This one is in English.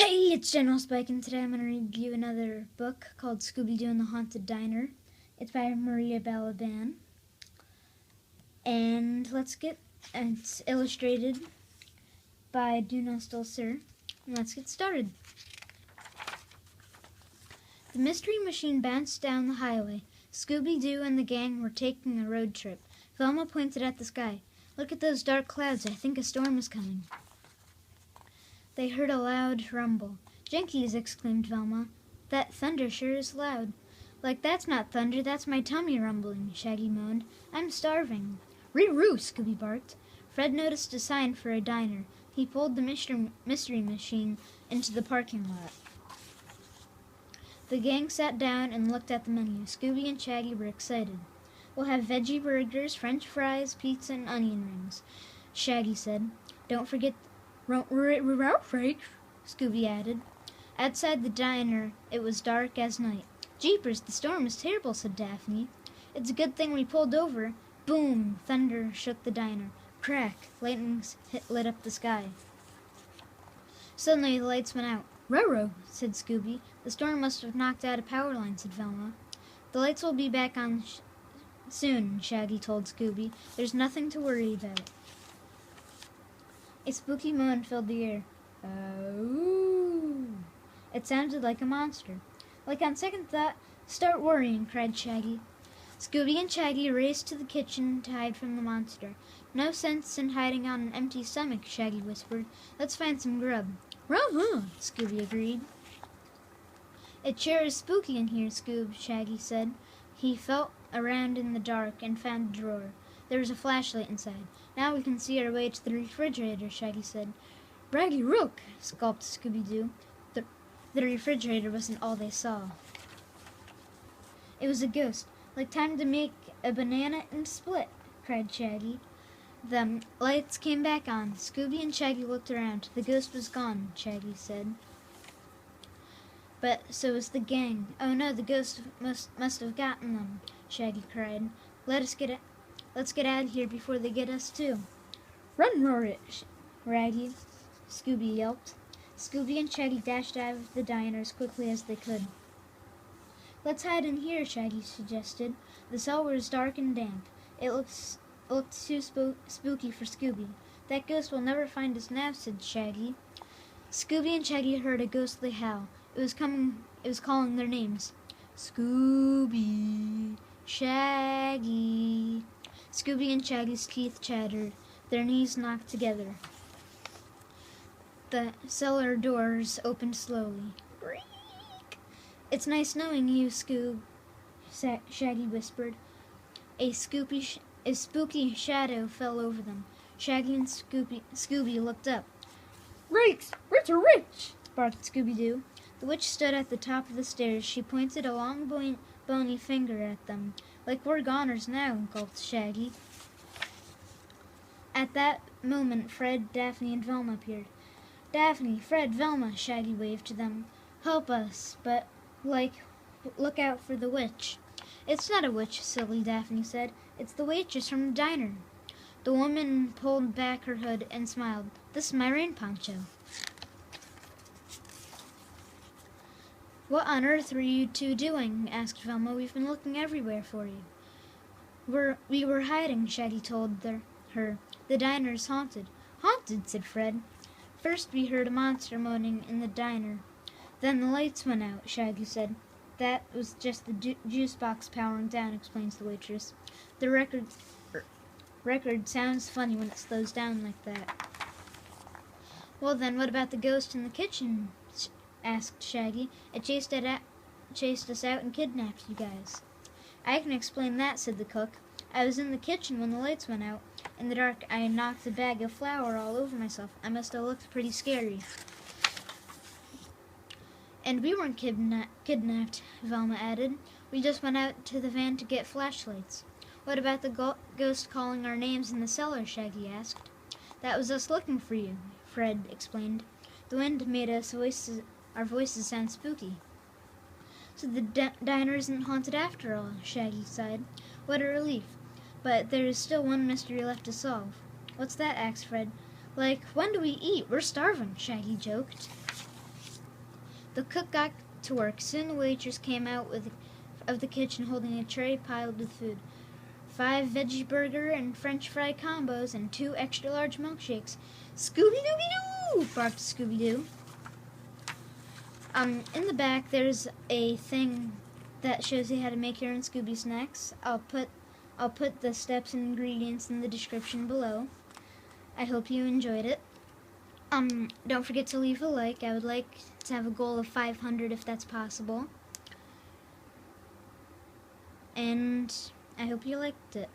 Hey, it's General Spike, and today I'm going to review another book called Scooby-Doo and the Haunted Diner. It's by Maria Balaban. And it's illustrated by Duna Stilser. And let's get started. The mystery machine bounced down the highway. Scooby-Doo and the gang were taking a road trip. Velma pointed at the sky. Look at those dark clouds. I think a storm is coming. They heard a loud rumble. Jinkies, exclaimed Velma. That thunder sure is loud. Like that's not thunder, that's my tummy rumbling, Shaggy moaned. I'm starving. Ree-roo, Scooby barked. Fred noticed a sign for a diner. He pulled the mystery machine into the parking lot. The gang sat down and looked at the menu. Scooby and Shaggy were excited. We'll have veggie burgers, french fries, pizza, and onion rings, Shaggy said. Don't forget Right, Scooby added. Outside the diner, it was dark as night. Jeepers, the storm is terrible, said Daphne. It's a good thing we pulled over. Boom! Thunder shook the diner. Crack! Lightning lit up the sky. Suddenly the lights went out. Ruh-roh, said Scooby. The storm must have knocked out a power line, said Velma. The lights will be back on soon, Shaggy told Scooby. There's nothing to worry about. A spooky moan filled the air. Oh! It sounded like a monster. Like on second thought, start worrying, cried Shaggy. Scooby and Shaggy raced to the kitchen to hide from the monster. No sense in hiding on an empty stomach, Shaggy whispered. Let's find some grub. Ruh-roh, Scooby agreed. It sure is spooky in here, Shaggy said. He felt around in the dark and found a drawer. There was a flashlight inside. Now we can see our way to the refrigerator, Shaggy said. Braggy Rook, sculpted Scooby-Doo. The refrigerator wasn't all they saw. It was a ghost. Like time to make a banana and split, cried Shaggy. The lights came back on. Scooby and Shaggy looked around. The ghost was gone, Shaggy said. But so was the gang. Oh no, the ghost must have gotten them, Shaggy cried. Let's get out of here before they get us too. Run, roar it, Raggy, Scooby yelped. Scooby and Shaggy dashed out of the diner as quickly as they could. Let's hide in here, Shaggy suggested. The cell was dark and damp. It looked too spooky for Scooby. That ghost will never find us now, said Shaggy. Scooby and Shaggy heard a ghostly howl. It was calling their names. Scooby, Shaggy. Scooby and Shaggy's teeth chattered. Their knees knocked together. The cellar doors opened slowly. Break! It's nice knowing you, Scoob, Shaggy whispered. A spooky shadow fell over them. Shaggy and Scooby looked up. Rakes! Rich! Barked Scooby-Doo. The witch stood at the top of the stairs. She pointed a long, bony finger at them. Like we're goners now, gulped Shaggy. At that moment, Fred, Daphne, and Velma appeared. Daphne, Fred, Velma, Shaggy waved to them. Help us, but, look out for the witch. It's not a witch, silly, Daphne said. It's the waitress from the diner. The woman pulled back her hood and smiled. This is my rain poncho. What on earth were you two doing? Asked Velma. We've been looking everywhere for you. We were hiding, Shaggy told her. The diner's haunted. Haunted, said Fred. First we heard a monster moaning in the diner. Then the lights went out, Shaggy said. That was just the juice box powering down, explains the waitress. The record sounds funny when it slows down like that. Well then, what about the ghost in the kitchen? Asked Shaggy. It chased us out and kidnapped you guys. I can explain that, said the cook. I was in the kitchen when the lights went out. In the dark, I knocked a bag of flour all over myself. I must have looked pretty scary. And we weren't kidnapped, Velma added. We just went out to the van to get flashlights. What about the ghost calling our names in the cellar? Shaggy asked. That was us looking for you, Fred explained. The wind made our voices sound spooky. So the diner isn't haunted after all, Shaggy sighed. What a relief. But there is still one mystery left to solve. What's that? Asked Fred. Like, when do we eat? We're starving, Shaggy joked. The cook got to work. Soon the waitress came out of the kitchen holding a tray piled with food. 5 veggie burger and French fry combos and 2 extra large milkshakes. Scooby-Dooby-Doo! Barked Scooby-Doo. In the back there's a thing that shows you how to make your own Scooby Snacks. I'll put the steps and ingredients in the description below. I hope you enjoyed it. Don't forget to leave a like. I would like to have a goal of 500 if that's possible. And I hope you liked it.